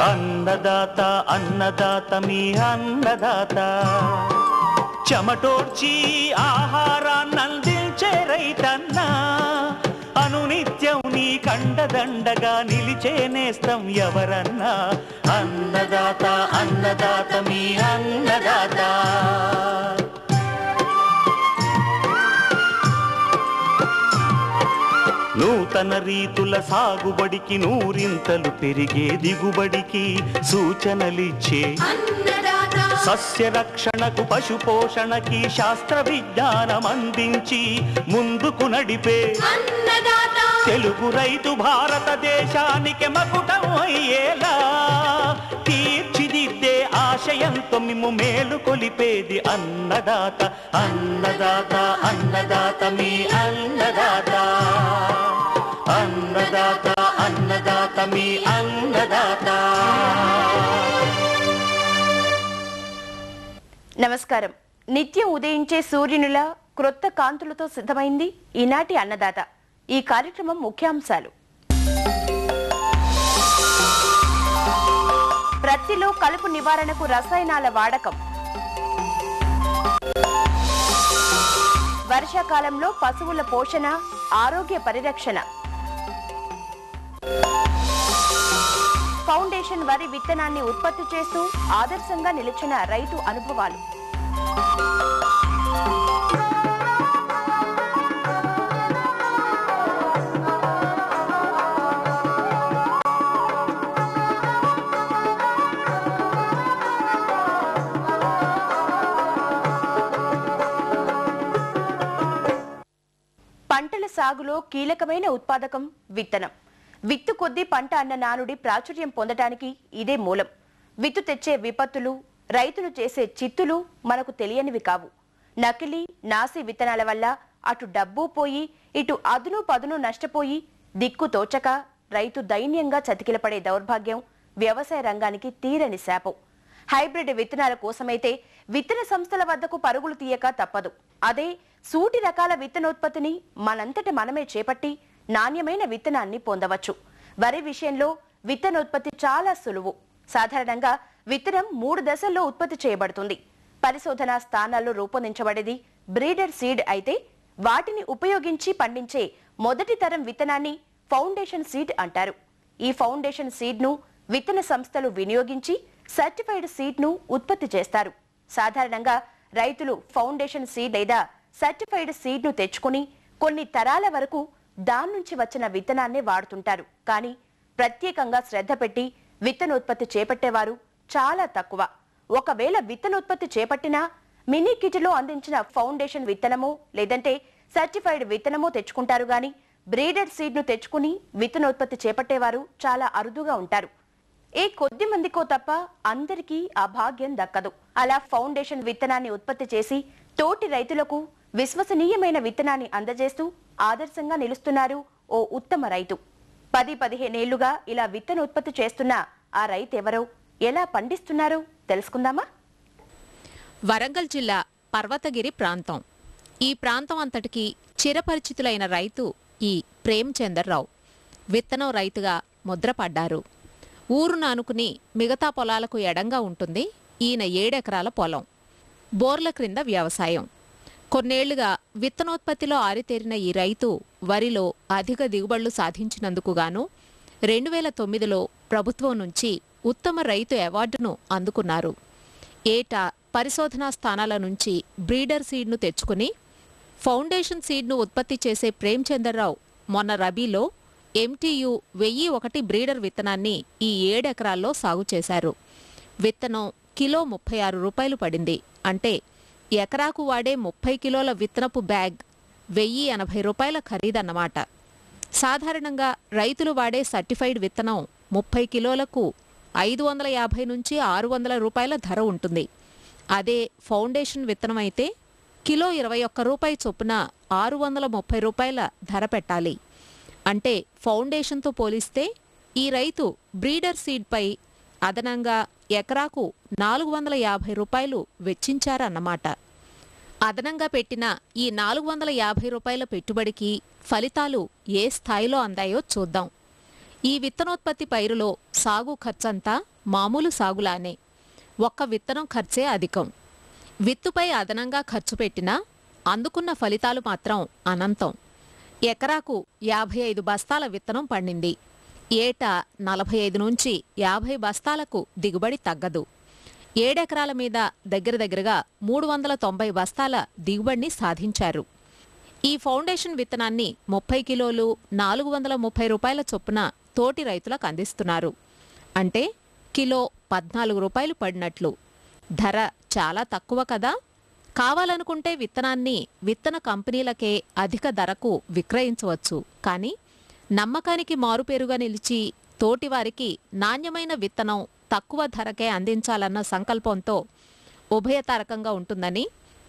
అన్నదాత అన్నదాత మీ అన్నదాత చెమటోడ్చి ఆహారాన్నందించే రైతన్నా అనునిత్యం నీ కండదండగా నిలిచే నేస్తం ఎవరన్నా అన్నదాత అన్నదాత మీ అన్నదాత. నూతన రీతుల సాగుబడికి నూరింతలు పెరిగే దిగుబడికి సూచనలిచ్చే సస్య రక్షణకు పశు పోషణకి శాస్త్ర విజ్ఞానం అందించి ముందుకు నడిపే తెలుగు రైతు భారతదేశానికి మకుటం అయ్యేలా తీర్చిదిద్దే ఆశయంతో మిమ్ము మేలు కొలిపేది అన్నదాత అన్నదాత అన్నదాత మీ అన్నదాత అన్నదాత అన్నదాత మీ అన్నదాత. నమస్కారం. నిత్యం ఉదయించే సూర్యునిలా క్రొత్త కాంతులతో సిద్ధమైంది ఈనాటి అన్నదాత. ఈ కార్యక్రమం ముఖ్యాంశాలు: ప్రత్తిలో కలుపు నివారణకు రసాయనాల వాడకం, వర్షాకాలంలో పశువుల పోషణ ఆరోగ్య పరిరక్షణ, ఫౌండేషన్ వరి విత్తనాన్ని ఉత్పత్తి చేస్తూ ఆదర్శంగా నిలిచిన రైతు అనుభవాలు, పంటల సాగులో కీలకమైన ఉత్పాదకం విత్తనం. విత్తు కొద్దీ పంట అన్న నానుడి ప్రాచుర్యం పొందటానికి ఇదే మూలం. విత్తు తెచ్చే విపత్తులు, రైతులు చేసే చిత్తులు మనకు తెలియనివి కావు. నకిలీ నాసి విత్తనాల వల్ల అటు డబ్బు పోయి ఇటు అదును పదును నష్టపోయి దిక్కు తోచక రైతు దైన్యంగా చతికిలపడే దౌర్భాగ్యం వ్యవసాయ రంగానికి తీరని శాపం. హైబ్రిడ్ విత్తనాల కోసమైతే విత్తన సంస్థల వద్దకు పరుగులు తీయక తప్పదు. అదే సూటి రకాల విత్తనోత్పత్తిని మనంతట మనమే చేపట్టి నాణ్యమైన విత్తనాన్ని పొందవచ్చు. వరి విషయంలో విత్తనోత్పత్తి చాలా సులువు. సాధారణంగా విత్తనం 3 దశల్లో ఉత్పత్తి చేయబడుతుంది. పరిశోధనా స్థానాల్లో రూపొందించబడేది బ్రీడర్ సీడ్ అయితే, వాటిని ఉపయోగించి పండించే మొదటి తరం విత్తనాన్ని ఫౌండేషన్ సీడ్ అంటారు. ఈ ఫౌండేషన్ సీడ్ ను విత్తన సంస్థలు వినియోగించి సర్టిఫైడ్ సీడ్ ను ఉత్పత్తి చేస్తారు. సాధారణంగా రైతులు ఫౌండేషన్ సీడ్ లేదా సర్టిఫైడ్ సీడ్ ను తెచ్చుకుని కొన్ని తరాల వరకు దాని నుంచి వచ్చిన విత్తనాన్నే వాడుతుంటారు. కానీ ప్రత్యేకంగా శ్రద్ధ పెట్టి విత్తనోత్పత్తి చేపట్టేవారు చాలా తక్కువ. ఒకవేళ విత్తనోత్పత్తి చేపట్టినా మినీ కిట్లో అందించిన ఫౌండేషన్ విత్తనమో లేదంటే సర్టిఫైడ్ విత్తనమో తెచ్చుకుంటారు. గాని బ్రీడెడ్ సీడ్ ను తెచ్చుకుని విత్తనోత్పత్తి చేపట్టేవారు చాలా అరుదుగా ఉంటారు. కొద్ది మందికో తప్ప అందరికీ ఆ భాగ్యం దక్కదు. అలా ఫౌండేషన్ విత్తనాన్ని ఉత్పత్తి చేసి తోటి రైతులకు విశ్వసనీయమైన విత్తనాన్ని అందజేస్తూ ఆదర్శంగా నిలుస్తున్నారు ఓ ఉత్తమ రైతు. 10-15 ఏళ్లుగా ఇలా విత్తన ఉత్పత్తి చేస్తున్న ఆ రైతు ఎవరో, ఎలా పండిస్తున్నారో తెలుసుకుందామా? వరంగల్ జిల్లా పర్వతగిరి ప్రాంతం. ఈ ప్రాంతం అంతటికి చిరపరిచితులైన రైతు ఈ ప్రేమచందర్రావు. విత్తనం రైతుగా ముద్రపడ్డారు. ఊరును ఆనుకుని మిగతా పొలాలకు ఎడంగా ఉంటుంది ఈయన 7 ఎకరాల పొలం. బోర్ల క్రింద వ్యవసాయం. కొన్నేళ్లుగా విత్తనోత్పత్తిలో ఆరితేరిన ఈ రైతు వరిలో అధిక దిగుబడులు సాధించినందుకు గాను 2009లో ప్రభుత్వం నుంచి ఉత్తమ రైతు అవార్డును అందుకున్నారు. ఏటా పరిశోధనా స్థానాల నుంచి బ్రీడర్ సీడ్ను తెచ్చుకుని ఫౌండేషన్ సీడ్ను ఉత్పత్తి చేసే ప్రేమచందర్రావు మొన్న రబీలో MTU 1001 బ్రీడర్ విత్తనాన్ని ఈ 7 ఎకరాల్లో సాగు చేశారు. విత్తనం కిలో 36 రూపాయలు పడింది. అంటే ఎకరాకు వాడే 30 కిలోల విత్తనపు బ్యాగ్ 1080 రూపాయల ఖరీదన్నమాట. సాధారణంగా రైతులు వాడే సర్టిఫైడ్ విత్తనం 30 కిలోలకు 550 నుంచి 600 రూపాయల ధర ఉంటుంది. అదే ఫౌండేషన్ విత్తనం అయితే కిలో 21 రూపాయి చొప్పున 630 రూపాయల ధర పెట్టాలి. అంటే ఫౌండేషన్తో పోలిస్తే ఈ రైతు బ్రీడర్ సీడ్పై అదనంగా ఎకరాకు 450 రూపాయలు వెచ్చించారన్నమాట. అదనంగా పెట్టిన ఈ 450 రూపాయల పెట్టుబడికి ఫలితాలు ఏ స్థాయిలో అందాయో చూద్దాం. ఈ విత్తనోత్పత్తి పైరులో సాగు ఖర్చంతా మామూలు సాగులానే. ఒక్క విత్తనం ఖర్చే అధికం. విత్తుపై అదనంగా ఖర్చు పెట్టినా అందుకున్న ఫలితాలు మాత్రం అనంతం. ఎకరాకు 55 బస్తాల విత్తనం పండింది. ఏటా 45 నుంచి 50 బస్తాలకు దిగుబడి తగ్గదు. 7 ఎకరాల మీద దగ్గరగా 390 బస్తాల దిగుబడిని సాధించారు. ఈ ఫౌండేషన్ విత్తనాన్ని 30 కిలోలు 430 రూపాయల చొప్పున తోటి రైతులకు అందిస్తున్నారు. అంటే కిలో 14 రూపాయలు పడినట్లు. ధర చాలా తక్కువ కదా. కావాలనుకుంటే విత్తనాన్ని విత్తన కంపెనీలకే అధిక ధరకు విక్రయించవచ్చు. కానీ నమ్మకానికి మారుపేరుగా నిలిచి తోటివారికి నాణ్యమైన విత్తనం తక్కువ ధరకే అందించాలన్న సంకల్పంతో ఉభయతారకంగా ఉంటుందని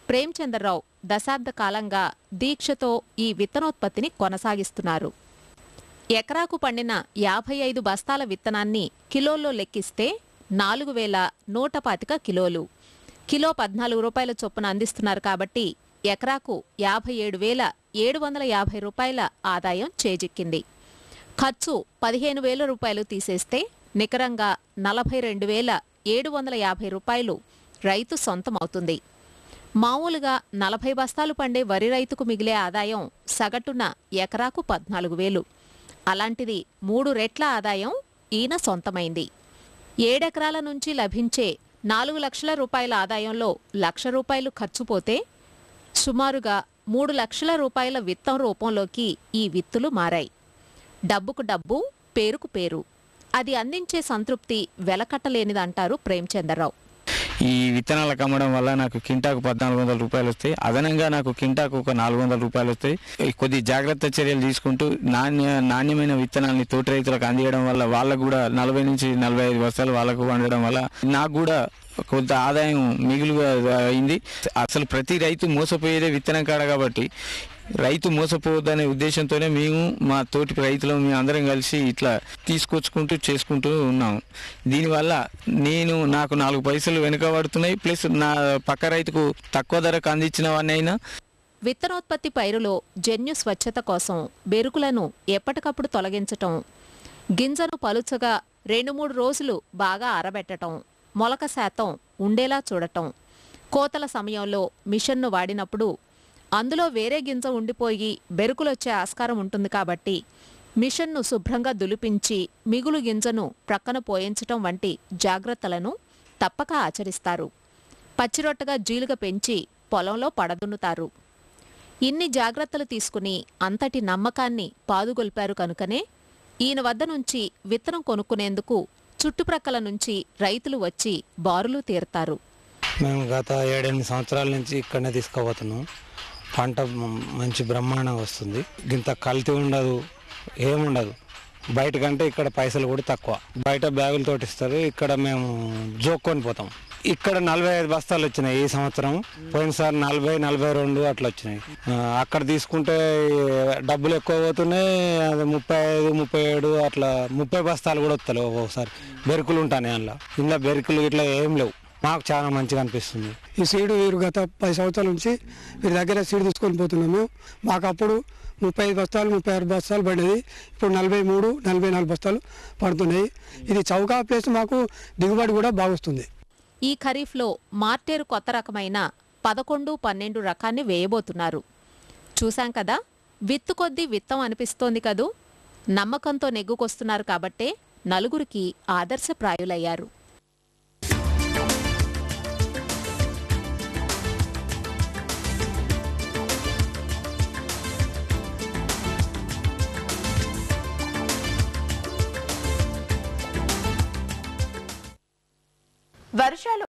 ప్రేమ్చందర్రావు దశాబ్ద కాలంగా దీక్షతో ఈ విత్తనోత్పత్తిని కొనసాగిస్తున్నారు. ఎకరాకు పండిన 55 బస్తాల విత్తనాన్ని కిలోల్లో లెక్కిస్తే 4125 కిలోలు. కిలో 14 రూపాయల చొప్పున అందిస్తున్నారు కాబట్టి ఎకరాకు 57,750 రూపాయల ఆదాయం చేజిక్కింది. ఖర్చు 15,000 రూపాయలు తీసేస్తే నికరంగా 42,750 రూపాయలు రైతు సొంతమవుతుంది. మామూలుగా 40 బస్తాలు పండే వరి రైతుకు మిగిలే ఆదాయం సగటున ఎకరాకు 14,000. అలాంటిది 3 రెట్ల ఆదాయం ఈయన సొంతమైంది. 7 ఎకరాల నుంచి లభించే 4 లక్షల రూపాయల ఆదాయంలో 1,00,000 రూపాయలు ఖర్చుపోతే సుమారుగా 3 లక్షల రూపాయల విత్తం రూపంలోకి ఈ విత్తులు మారాయి. డబ్బుకు డబ్బు, పేరుకు పేరు. అది అందించే సంతృప్తి వెలకట్టలేనిదంటారు ప్రేమ్చందర్రావు. ఈ విత్తనాలకు అమ్మడం వల్ల నాకు కింటాకు 1,400 రూపాయలు వస్తాయి. అదనంగా నాకు కింటాకు ఒక 400 రూపాయలు వస్తాయి. కొద్ది జాగ్రత్త చర్యలు తీసుకుంటూ నాణ్యమైన విత్తనాన్ని తోటి రైతులకు అందించడం వల్ల వాళ్ళకు కూడా 40 నుంచి 45 బస్తాలు వాళ్ళకు వండడం వల్ల నాకు కూడా కొంత ఆదాయం మిగులుగా అయింది. అసలు ప్రతి రైతు మోసపోయేదే విత్తనం కాడ కాబట్టి రైతు మోసపోవద్దనే ఉద్దేశంతోనే మేము మా తోటి రైతులు మేము అందరం కలిసి ఇట్లా తీసుకొచ్చుకుంటూ చేసుకుంటూ ఉన్నాము. దీనివల్ల నాకు 4 పైసలు వెనుకబడుతున్నాయి. ప్లస్ నా పక్క రైతుకు తక్కువ ధరకు అందించిన వాడినైనా. విత్తనోత్పత్తి పైరులో జన్యు స్వచ్ఛత కోసం బెరుకులను ఎప్పటికప్పుడు తొలగించటం, గింజను పలుచగా 2-3 రోజులు బాగా ఆరబెట్టటం, మొలక శాతం ఉండేలా చూడటం, కోతల సమయంలో మిషన్ను వాడినప్పుడు అందులో వేరే గింజ ఉండిపోయి బెరుకులొచ్చే ఆస్కారం ఉంటుంది కాబట్టి మిషన్ను శుభ్రంగా దులిపించి మిగులు గింజను ప్రక్కన పోయించటం వంటి జాగ్రత్తలను తప్పక ఆచరిస్తారు. పచ్చిరొట్టగా జీలుగ పెంచి పొలంలో పడదున్నుతారు. ఇన్ని జాగ్రత్తలు తీసుకుని అంతటి నమ్మకాన్ని పాదుగొల్పారు కనుకనే ఈయన వద్ద నుంచి విత్తనం కొనుక్కునేందుకు చుట్టుప్రక్కల నుంచి రైతులు వచ్చి బారులు తీరుతారు. మేము గత 7-8 సంవత్సరాల నుంచి ఇక్కడనే తీసుకుపోతున్నాం. పంట మంచి బ్రహ్మాండంగా వస్తుంది. ఇంత కల్తీ ఉండదు, ఏముండదు. బయట కంటే ఇక్కడ పైసలు కూడా తక్కువ. బయట బ్యాగులతో ఇస్తారు, ఇక్కడ మేము జోక్కొని పోతాం. ఇక్కడ 45 బస్తాలు వచ్చినాయి ఈ సంవత్సరం. పోయినసారి 40-42 అట్లా వచ్చినాయి. అక్కడ తీసుకుంటే డబ్బులు ఎక్కువ పోతున్నాయి. అది 35-37 అట్లా 30 బస్తాలు కూడా వస్తలేవు. ఒక్కొక్కసారి బెరుకులు ఉంటాయి అందులో. ఇందులో బెరుకులు ఇట్లా ఏం లేవు. మాకు చాలా మంచిగా అనిపిస్తుంది. ఈ సీడు వీరు గత 10 సంవత్సరాల నుంచి వీరి దగ్గర సీడు తీసుకొని పోతున్నాము. మాకు అప్పుడు 35 బస్తాలు 36 బస్తాలు పడేది. ఇప్పుడు 43-44 బస్తాలు పడుతున్నాయి. ఇది చౌకా ప్లేస్, మాకు దిగుబడి కూడా బాగుస్తుంది. ఈ ఖరీఫ్లో మార్టేరు కొత్త రకమైన 11-12 రకాన్ని వేయబోతున్నారు. చూశాం కదా, విత్తు కొద్దీ విత్తం అనిపిస్తోంది కదూ. నమ్మకంతో నెగ్గుకొస్తున్నారు కాబట్టే నలుగురికి ఆదర్శప్రాయులయ్యారు. వర్షాలు